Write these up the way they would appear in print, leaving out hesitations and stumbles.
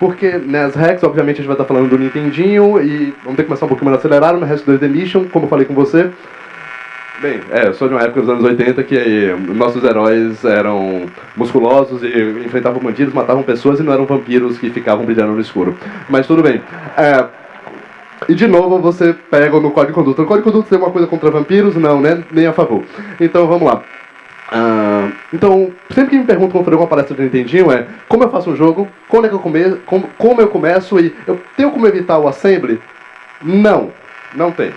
Porque nas hacks, obviamente, a gente vai estar falando do Nintendinho e vamos ter que começar um pouquinho mais acelerado no resto do Demolition, como eu falei com você. Bem, eu sou de uma época dos anos 80 que nossos heróis eram musculosos e enfrentavam bandidos, matavam pessoas e não eram vampiros que ficavam brilhando no escuro. Mas tudo bem. E de novo você pega no Código de Conduta. O Código de Conduta tem uma coisa contra vampiros? Não, né? Nem a favor. Então vamos lá. Então, sempre que me perguntam como fazer uma palestra de Nintendinho como eu faço um jogo, quando é que eu começo, como eu começo e eu tenho como evitar o assembly? Não, não tem.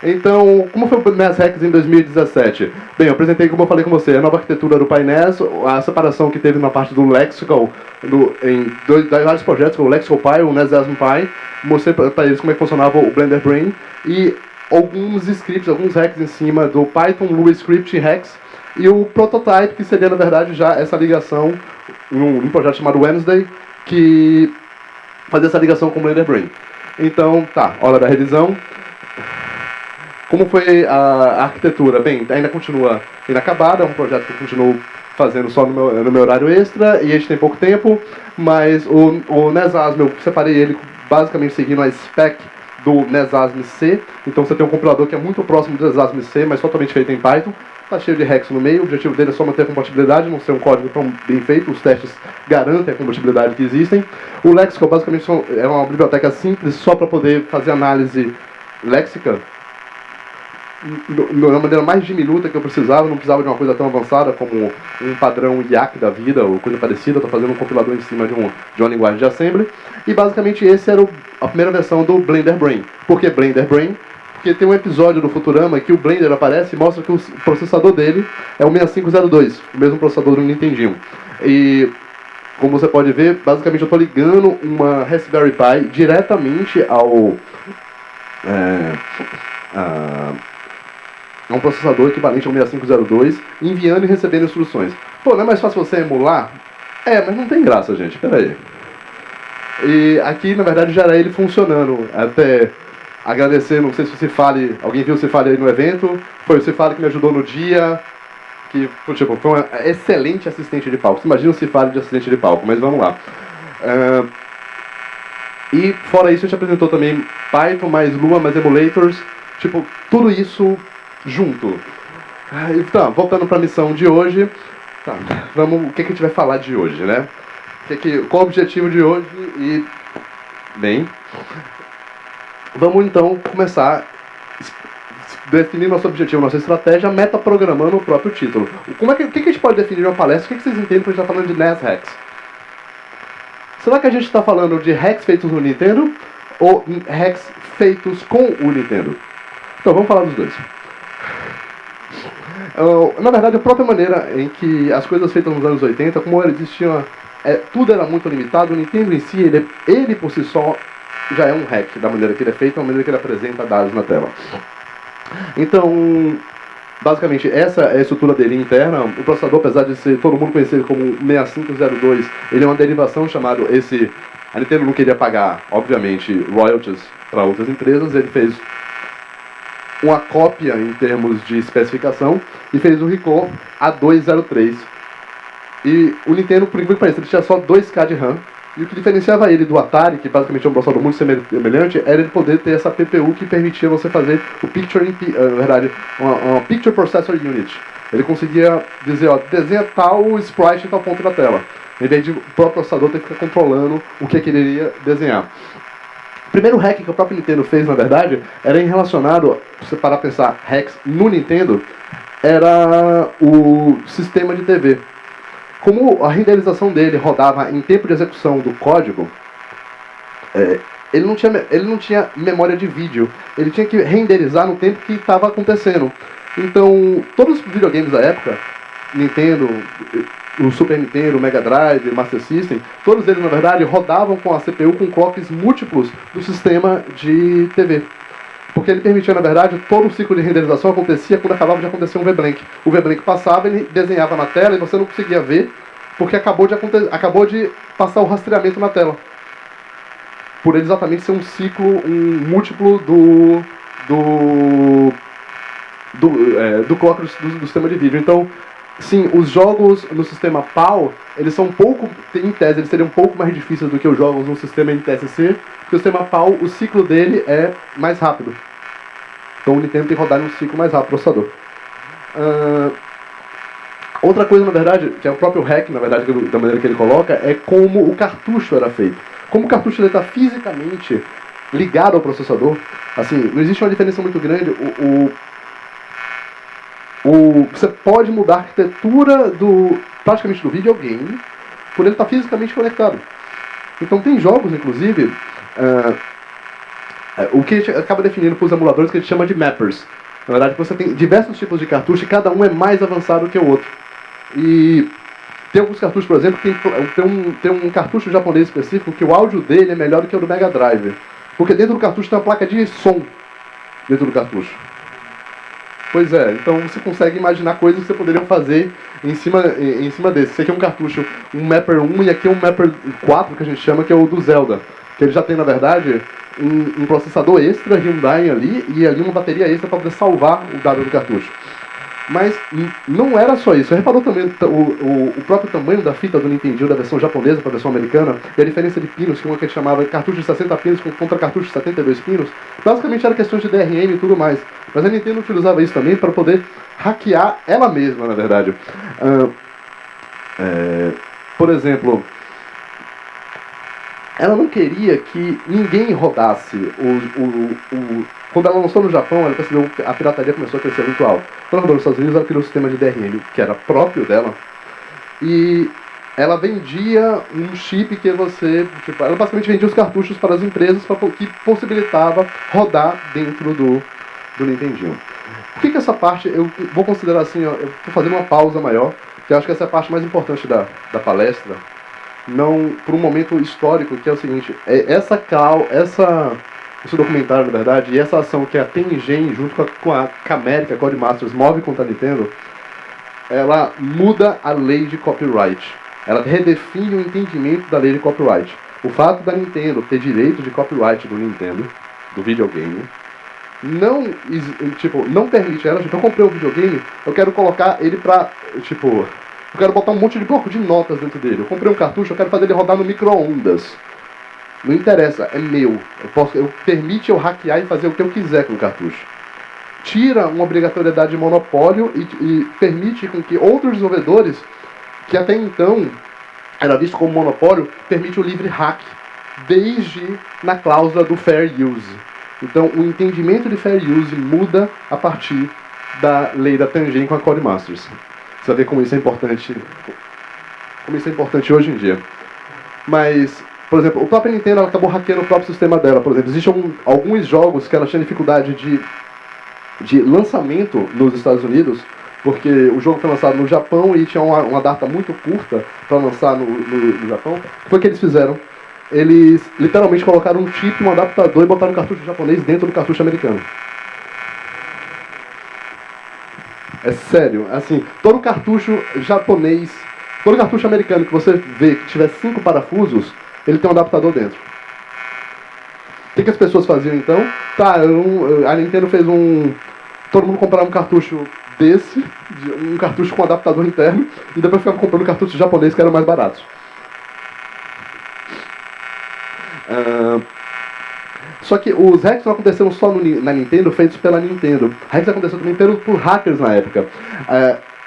Então, como foi o NES Hacks em 2017? Bem, eu apresentei, como eu falei com você, a nova arquitetura do Pai NES, a separação que teve na parte do Lexical, em vários projetos, como o Lexical Pi, o NES Asm Pi, mostrei para eles como é que funcionava o Blender Brain, e alguns scripts, alguns hacks em cima do Python Lua Script Hacks, e o Prototype, que seria, na verdade, já essa ligação, num projeto chamado Wednesday, que fazia essa ligação com o Blender Brain. Então, tá, hora da revisão. Como foi a arquitetura? Bem, ainda continua inacabada, é um projeto que eu continuo fazendo só no meu horário extra, e a gente tem pouco tempo, mas o NESASM, eu separei ele basicamente seguindo a spec do NESASM C, então você tem um compilador que é muito próximo do NESASM C, mas totalmente feito em Python, está cheio de hacks no meio, o objetivo dele é só manter a compatibilidade, não ser um código tão bem feito, os testes garantem a compatibilidade que existem. O Lexical basicamente é uma biblioteca simples, só para poder fazer análise léxica, da maneira mais diminuta que eu precisava, não precisava de uma coisa tão avançada como um padrão IAC da vida ou coisa parecida. Estou fazendo um compilador em cima de uma linguagem de assembly. E basicamente esse era a primeira versão do Blender Brain. Por que Blender Brain? Porque tem um episódio do Futurama que o Blender aparece e mostra que o processador dele é o 6502, o mesmo processador do Nintendinho. E como você pode ver, basicamente eu estou ligando uma Raspberry Pi diretamente ao um processador equivalente ao 6502, enviando e recebendo instruções. Pô, não é mais fácil você emular? Mas não tem graça, gente, peraí. E aqui, na verdade, já era ele funcionando. Até agradecer, não sei se o Cifale, alguém viu o Cifale aí no evento, foi o Cifale que me ajudou no dia, que tipo, foi uma excelente assistente de palco. Você imagina o Cifale de assistente de palco, mas vamos lá. E fora isso, a gente apresentou também Python, mais Lua, mais emulators, tipo, tudo isso junto. Então, voltando para a missão de hoje, tá, vamos, o que a gente vai falar de hoje, né? Qual o objetivo de hoje? E, bem, vamos então começar definir nosso objetivo, nossa estratégia, metaprogramando o próprio título. O que a gente pode definir uma palestra? O que vocês entendem quando a gente está falando de NES Hacks? Será que a gente está falando de hacks feitos no Nintendo ou hacks feitos com o Nintendo? Então, vamos falar dos dois. Na verdade, a própria maneira em que as coisas feitas nos anos 80, como existia, tudo era muito limitado, o Nintendo em si, ele por si só, já é um hack, da maneira que ele é feito, da maneira que ele apresenta dados na tela. Então, basicamente, essa é a estrutura dele interna. O processador, apesar de ser todo mundo conhecer ele como 6502, ele é uma derivação chamada A Nintendo não queria pagar, obviamente, royalties para outras empresas, ele fez uma cópia em termos de especificação e fez o Ricoh A203. E o Nintendo, por incrível que pareça, ele tinha só 2K de RAM, e o que diferenciava ele do Atari, que basicamente é um processador muito semelhante, era ele poder ter essa PPU que permitia você fazer o na verdade, uma Picture Processor Unit. Ele conseguia dizer, ó, desenha tal sprite em tal ponto da tela, em vez de o próprio processador ter que ficar controlando o que ele iria desenhar. O primeiro hack que o próprio Nintendo fez, na verdade, era relacionado, se você parar a pensar hacks no Nintendo, era o sistema de TV. Como a renderização dele rodava em tempo de execução do código, ele não tinha memória de vídeo, ele tinha que renderizar no tempo que estava acontecendo. Então, todos os videogames da época, Nintendo, o Super Nintendo, o Mega Drive, o Master System, todos eles, na verdade, rodavam com a CPU com clocks múltiplos do sistema de TV. Porque ele permitia, na verdade, todo o ciclo de renderização acontecia quando acabava de acontecer um VBlank. O VBlank passava, ele desenhava na tela e você não conseguia ver, porque acabou de passar o rastreamento na tela. Por ele exatamente ser um ciclo, um múltiplo do clock do sistema de vídeo. Então, sim, os jogos no sistema PAL, eles são um pouco, em tese, eles seriam um pouco mais difíceis do que os jogos no sistema NTSC, porque o sistema PAL, o ciclo dele é mais rápido. Então o Nintendo tem que rodar em um ciclo mais rápido o processador. Outra coisa, na verdade, que é o próprio hack, na verdade, da maneira que ele coloca, é como o cartucho era feito. Como o cartucho está fisicamente ligado ao processador, assim, não existe uma diferença muito grande. Você pode mudar a arquitetura praticamente do videogame por ele estar fisicamente conectado. Então tem jogos, inclusive, o que a gente acaba definindo para os emuladores que a gente chama de mappers. Na verdade, você tem diversos tipos de cartucho e cada um é mais avançado que o outro. E tem alguns cartuchos, por exemplo, que tem um cartucho japonês específico que o áudio dele é melhor do que o do Mega Drive. Porque dentro do cartucho tem uma placa de som dentro do cartucho. Pois é, então você consegue imaginar coisas que você poderia fazer em cima desse. Esse aqui é um cartucho, um Mapper 1 e aqui é um Mapper 4, que a gente chama, que é o do Zelda. Que ele já tem, na verdade, um processador extra Hyundai ali e ali uma bateria extra para poder salvar o dado do cartucho. Mas não era só isso. Você reparou também o próprio tamanho da fita do Nintendo, da versão japonesa para a versão americana, e a diferença de pinos, que uma que a gente chamava cartucho de 60 pinos contra cartucho de 72 pinos, basicamente era questão de DRM e tudo mais. Mas a Nintendo utilizava isso também para poder hackear ela mesma, na verdade. Por exemplo, ela não queria que ninguém rodasse quando ela lançou no Japão, ela percebeu que a pirataria começou a crescer muito alto. Quando ela rodou nos Estados Unidos, ela criou um sistema de DRM, que era próprio dela, e ela vendia um chip que ela basicamente vendia os cartuchos para as empresas que possibilitava rodar dentro do Nintendinho. Por que essa parte, eu vou considerar assim, eu estou fazendo uma pausa maior, que eu acho que essa é a parte mais importante da palestra, não por um momento histórico, que é o seguinte, esse documentário, na verdade, e essa ação que a Tengen, junto com a Camérica Codemasters, move contra a Nintendo, ela muda a lei de copyright. Ela redefine o entendimento da lei de copyright. O fato da Nintendo ter direito de copyright do Nintendo, do videogame, não permite ela, eu comprei um videogame, eu quero colocar ele eu quero botar um monte de bloco de notas dentro dele. Eu comprei um cartucho, eu quero fazer ele rodar no micro-ondas. Não interessa, é meu. Permite eu hackear e fazer o que eu quiser com o cartucho. Tira uma obrigatoriedade de monopólio e permite com que outros desenvolvedores, que até então era visto como monopólio, permite o livre hack, desde na cláusula do fair use. Então, o entendimento de fair use muda a partir da lei da Tengen com a Codemasters. Você vai ver como isso é importante, hoje em dia. Mas, por exemplo, o próprio Nintendo ela acabou hackeando o próprio sistema dela. Por exemplo, existem alguns jogos que ela tinha dificuldade de lançamento nos Estados Unidos, porque o jogo foi lançado no Japão e tinha uma data muito curta para lançar no Japão. O que foi que eles fizeram? Eles literalmente colocaram um chip, um adaptador e botaram um cartucho japonês dentro do cartucho americano. É sério, assim, todo cartucho japonês, todo cartucho americano que você vê que tiver 5 parafusos, ele tem um adaptador dentro. O que as pessoas faziam então? A Nintendo fez todo mundo comprava um cartucho desse, um cartucho com adaptador interno, e depois ficava comprando cartuchos japoneses que eram mais baratos. Só que os hacks não aconteceram só na Nintendo, feitos pela Nintendo. Hacks aconteceram também por hackers na época.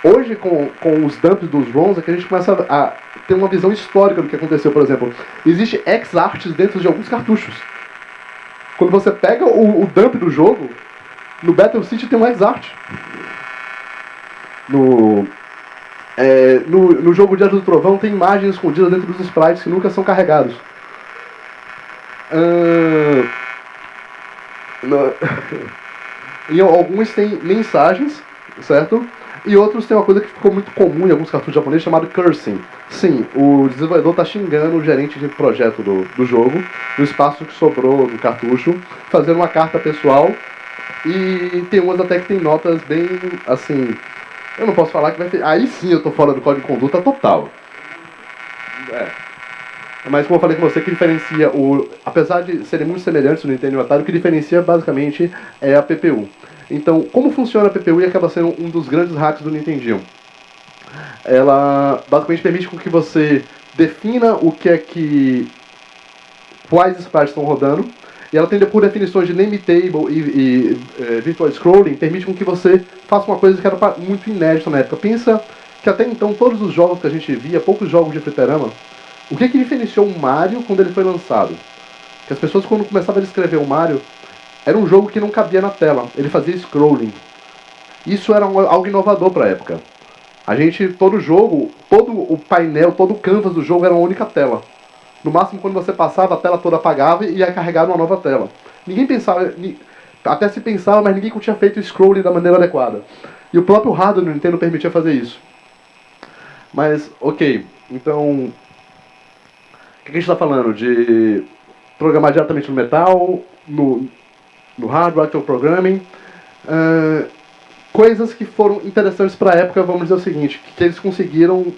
Hoje, com os dumps dos ROMs, é que a gente começa a ter uma visão histórica do que aconteceu. Por exemplo, existe X-Arts dentro de alguns cartuchos. Quando você pega o dump do jogo, no Battle City tem um X-Art. No jogo Dia do Trovão tem imagens escondidas dentro dos sprites que nunca são carregados. E alguns têm mensagens, certo? E outros têm uma coisa que ficou muito comum em alguns cartuchos japoneses chamado cursing. Sim, o desenvolvedor está xingando o gerente de projeto do jogo, no espaço que sobrou do cartucho, fazendo uma carta pessoal. E tem umas até que tem notas bem, assim, eu não posso falar que vai ter... Aí sim eu tô fora do código de conduta total. Mas como eu falei com você, que diferencia apesar de serem muito semelhantes no Nintendo e no Atari, o que diferencia basicamente é a PPU. Então, como funciona a PPU e acaba sendo um dos grandes hacks do Nintendinho? ela basicamente permite com que você defina o que é que... quais sprites estão rodando, e ela tem, por definições de name table e virtual scrolling, permite com que você faça uma coisa que era muito inédita na época. Pensa que até então todos os jogos que a gente via, poucos jogos de fliperama, o que diferenciou o Mario quando ele foi lançado? Que as pessoas, quando começavam a descrever o Mario, era um jogo que não cabia na tela, ele fazia scrolling. Isso era algo inovador para a época. Todo jogo, todo o painel, todo o canvas do jogo era uma única tela. No máximo, quando você passava, a tela toda apagava e ia carregar uma nova tela. Ninguém pensava, até se pensava, mas ninguém tinha feito o scrolling da maneira adequada. E o próprio hardware do Nintendo permitia fazer isso. Mas, ok, então... o que a gente está falando? De programar diretamente no metal, no hardware, actual programming. Coisas que foram interessantes para a época, vamos dizer o seguinte, que eles conseguiram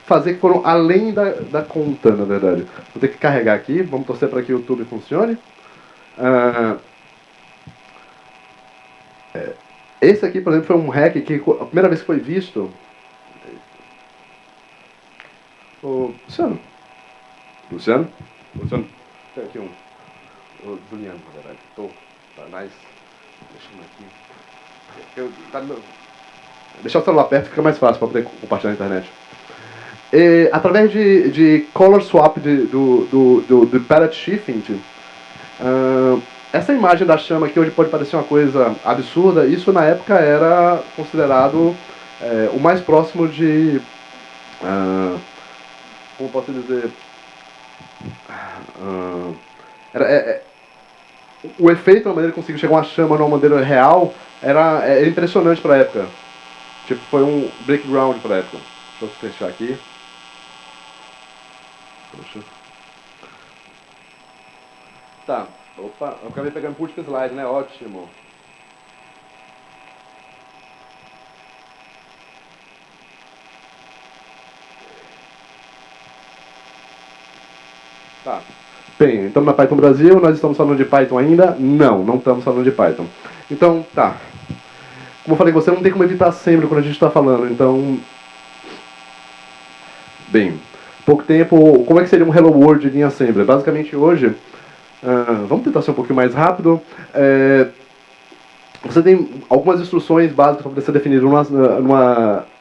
fazer que foram além da conta, na verdade. Vou ter que carregar aqui, vamos torcer para que o YouTube funcione. Esse aqui, por exemplo, foi um hack que a primeira vez que foi visto... Luciano? Luciano? Tem aqui um... Juliano, na verdade. Tá nice. Deixa eu aqui. Deixar o celular perto fica mais fácil para poder compartilhar na internet. Através de color swap do palette shifting, essa imagem da chama que hoje pode parecer uma coisa absurda, isso na época era considerado o mais próximo de... como posso dizer... o efeito, na maneira que conseguiu chegar uma chama de uma maneira real, era impressionante para a época. Tipo, foi um breakground para a época. Deixa eu fechar aqui. Poxa. Tá. Opa, eu acabei pegando put slide, né? Ótimo. Tá. Bem, estamos na Python Brasil, nós estamos falando de Python ainda? Não estamos falando de Python. Então, tá. Como eu falei, você não tem como evitar assembly quando a gente está falando, então... Bem, pouco tempo, como é que seria um Hello World em assembly? Basicamente hoje, vamos tentar ser um pouquinho mais rápido, você tem algumas instruções básicas para poder ser definido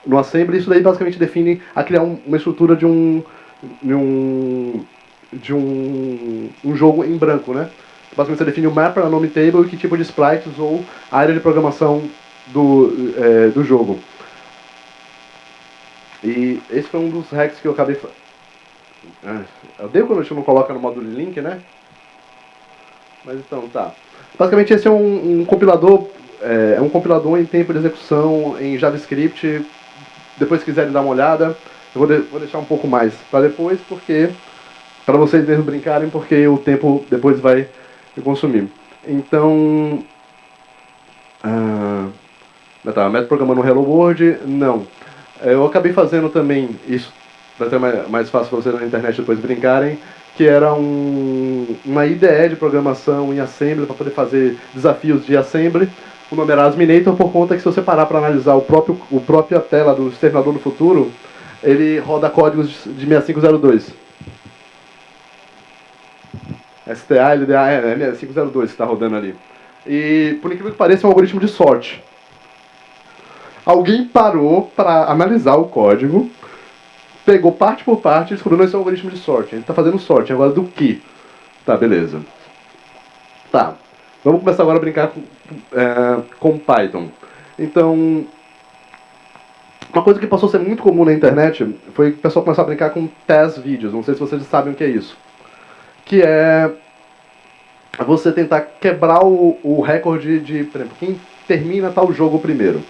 no assembly, isso daí basicamente define a criar uma estrutura de um jogo em branco, né? Basicamente você define o mapper, a nome table e que tipo de sprites ou área de programação do jogo. E esse foi um dos hacks que eu acabei... eu odeio quando a gente não coloca no módulo de link, né? Mas então, tá. Basicamente esse é um compilador, um compilador em tempo de execução em JavaScript. Depois se quiserem dar uma olhada, eu vou deixar um pouco mais para depois, porque... para vocês mesmos brincarem, porque o tempo depois vai consumir. Então... tá, método programando no Hello World, não. Eu acabei fazendo também, isso vai ser mais fácil para vocês na internet depois brincarem, que era uma IDE de programação em Assembly para poder fazer desafios de Assembly. O nome era Asminator, por conta que se você parar para analisar a própria tela do Exterminador do Futuro, ele roda códigos de 6502. STA, LDA, é 6502 que está rodando ali. E, por incrível que pareça, é um algoritmo de sorte. Alguém parou para analisar o código, pegou parte por parte e descobriu que esse é um algoritmo de sorte. Ele está fazendo sorte. Agora do que? Tá, beleza. Tá. Vamos começar agora a brincar com Python. Então, uma coisa que passou a ser muito comum na internet foi que o pessoal começou a brincar com test vídeos. Não sei se vocês sabem o que é isso. Que é você tentar quebrar o recorde de, por exemplo, quem termina tal jogo primeiro.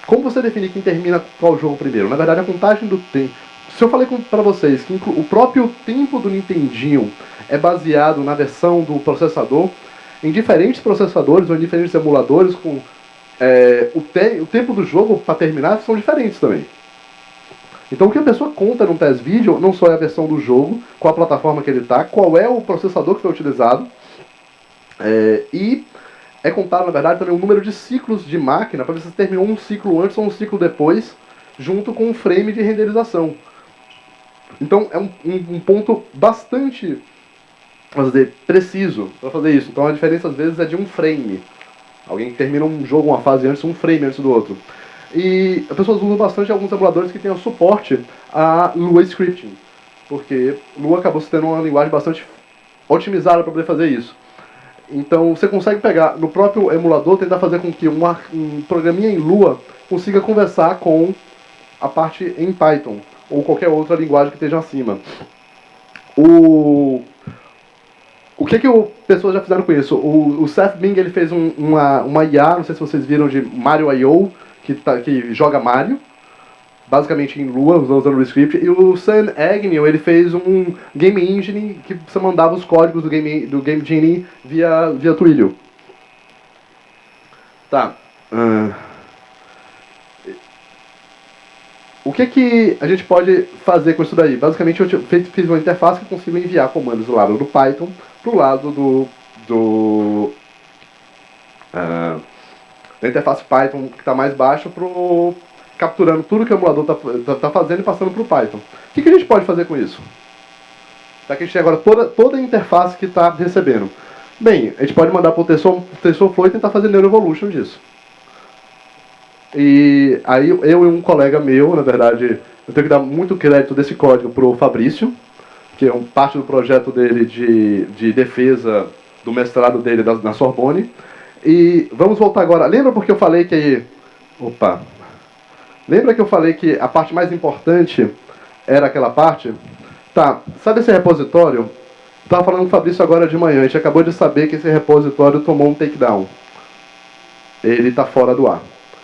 Como você definir quem termina qual jogo primeiro? Na verdade, a contagem do tempo... Se eu falei para vocês que o próprio tempo do Nintendinho é baseado na versão do processador, em diferentes processadores ou em diferentes emuladores, com o tempo do jogo para terminar são diferentes também. Então o que a pessoa conta num test video não só é a versão do jogo, qual a plataforma que ele está, qual é o processador que foi utilizado, e é contado, na verdade, também o número de ciclos de máquina, para ver se você terminou um ciclo antes ou um ciclo depois, junto com um frame de renderização. Então é um ponto bastante, vamos dizer, preciso para fazer isso. Então a diferença às vezes é de um frame. Alguém que termina um jogo, uma fase antes, um frame antes do outro. E as pessoas usam bastante alguns emuladores que tenham suporte a Lua Scripting, porque Lua acabou se tendo uma linguagem bastante otimizada para poder fazer isso. Então você consegue pegar no próprio emulador, tentar fazer com que um programinha em Lua consiga conversar com a parte em Python, ou qualquer outra linguagem que esteja acima. O que pessoas já fizeram com isso? O Seth Bing ele fez uma IA, não sei se vocês viram, de Mario.io, que joga Mario, basicamente em Lua, usando o Lua Script. E o Sam Agnew ele fez um Game Engine que você mandava os códigos do Game Genie via Twilio. Tá. O que a gente pode fazer com isso daí? Basicamente eu fiz uma interface que consigo enviar comandos do lado do Python para o lado da interface Python que está mais baixo, capturando tudo que o emulador tá fazendo e passando para o Python. O que a gente pode fazer com isso? Tá, que a gente tem agora toda a interface que está recebendo. Bem, a gente pode mandar para o TensorFlow e tentar fazer NeuroEvolution disso. E aí eu e um colega meu, na verdade, eu tenho que dar muito crédito desse código para o Fabrício, que é parte do projeto dele de defesa do mestrado dele na Sorbonne. E vamos voltar agora. Lembra porque eu falei que... Lembra que eu falei que a parte mais importante era aquela parte? Tá, sabe esse repositório? Eu estava falando com o Fabrício agora de manhã, a gente acabou de saber que esse repositório tomou um takedown. Ele está fora do ar.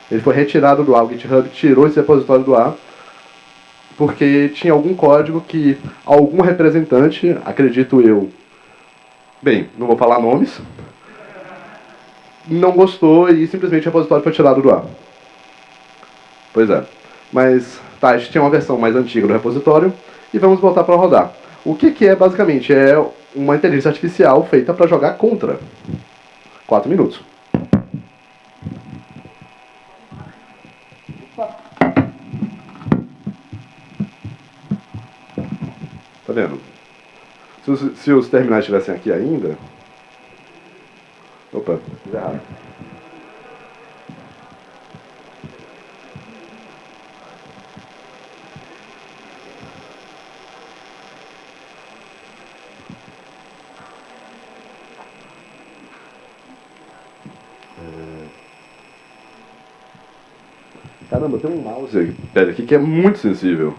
Ele foi retirado do ar, o GitHub tirou esse repositório do ar, porque tinha algum código que algum representante, acredito eu, bem, não vou falar nomes, não gostou e simplesmente o repositório foi tirado do ar. Pois é. Mas, tá, a gente tinha uma versão mais antiga do repositório e vamos voltar para rodar. O que é, basicamente, é uma inteligência artificial feita para jogar contra. 4 minutos. Tá vendo? Se os terminais estivessem aqui ainda... Opa, fiz errado. Caramba, tem um mouse aqui que é muito sensível.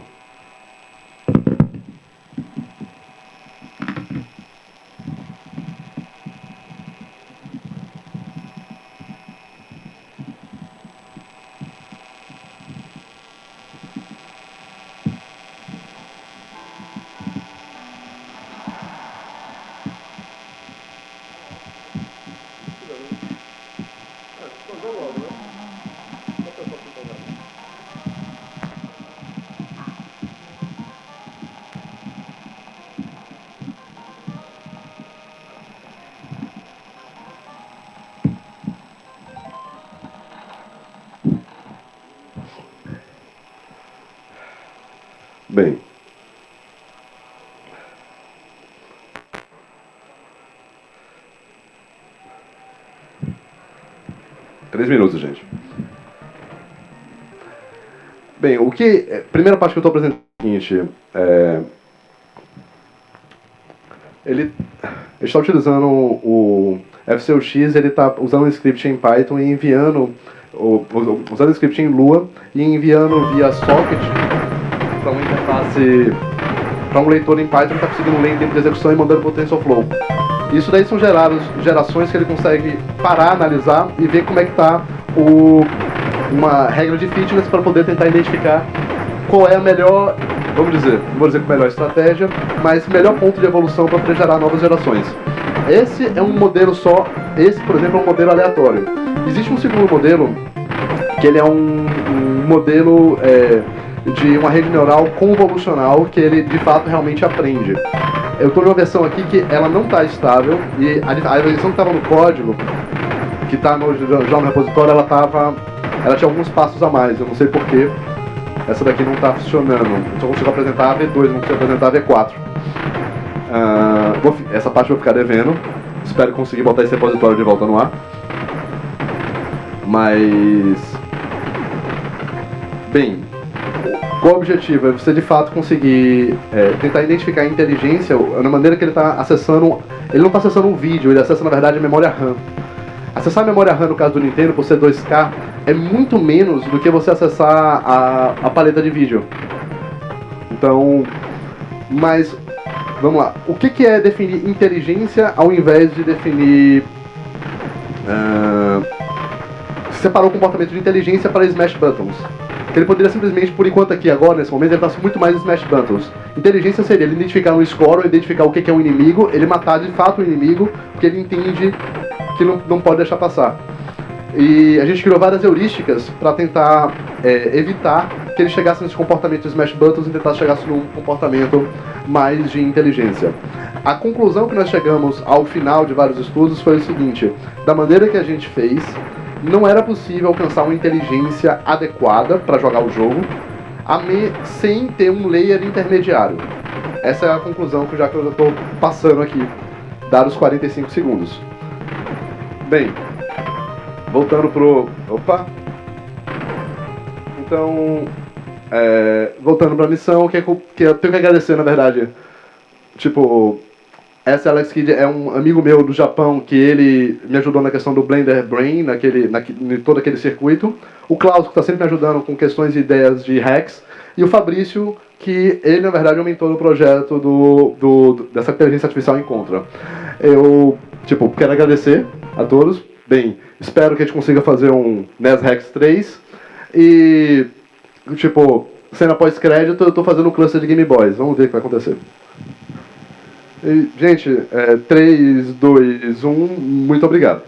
Bem, três minutos, gente. Bem, primeira parte que eu estou apresentando é o seguinte, ele está utilizando o FCUX, ele está usando um script em Python e enviando, usando o script em Lua e enviando via socket para uma interface, para um leitor em Python que está conseguindo ler em tempo de execução e mandando para o TensorFlow. Isso daí são gerações que ele consegue parar, analisar e ver como é que está uma regra de fitness para poder tentar identificar qual é a melhor, vamos dizer, não vou dizer que a melhor estratégia, mas melhor ponto de evolução para poder gerar novas gerações. Esse é um modelo só, esse, por exemplo, é um modelo aleatório. Existe um segundo modelo, que ele é um modelo de uma rede neural convolucional, que ele, de fato, realmente aprende. Eu estou numa versão aqui que ela não está estável, e a versão que estava no código, que está já no repositório, ela tinha alguns passos a mais, eu não sei porquê. essa daqui não está funcionando. Eu só consigo apresentar a V2, não consigo apresentar a V4. Essa parte eu vou ficar devendo. Espero conseguir botar esse repositório de volta no ar. Mas... Bem, qual o objetivo? É você de fato conseguir tentar identificar a inteligência na maneira que ele está acessando. Ele não está acessando um vídeo, ele acessa na verdade a memória RAM. Acessar a memória RAM no caso do Nintendo, por ser 2K, é muito menos do que você acessar a paleta de vídeo. Então, mas, vamos lá. O que é definir inteligência ao invés de definir... separar o comportamento de inteligência para Smash Buttons. Ele poderia simplesmente, por enquanto aqui agora, nesse momento, ele está muito mais Smash Buttons. Inteligência seria ele identificar um score, ou identificar o que é um inimigo, ele matar de fato o inimigo, porque ele entende que não pode deixar passar. E a gente criou várias heurísticas para tentar evitar que ele chegasse nesse comportamento de Smash Buttons e tentar chegar num comportamento mais de inteligência. A conclusão que nós chegamos ao final de vários estudos foi o seguinte: da maneira que a gente fez, não era possível alcançar uma inteligência adequada para jogar o jogo sem ter um layer intermediário. Essa é a conclusão que eu estou passando aqui, dados os 45 segundos. Bem, voltando pro... Opa! Então, voltando para a missão, que eu tenho que agradecer, na verdade. Tipo, esse Alex Kidd é um amigo meu do Japão, que ele me ajudou na questão do Blender Brain, em todo aquele circuito. O Klaus, que está sempre me ajudando com questões e ideias de hacks. E o Fabrício, que ele, na verdade, aumentou no projeto dessa inteligência artificial em Contra. Eu, quero agradecer a todos. Bem, espero que a gente consiga fazer um NES Hacks 3. E, cena pós-crédito, eu estou fazendo um cluster de Game Boys. Vamos ver o que vai acontecer. E, gente, 3, 2, 1, muito obrigado.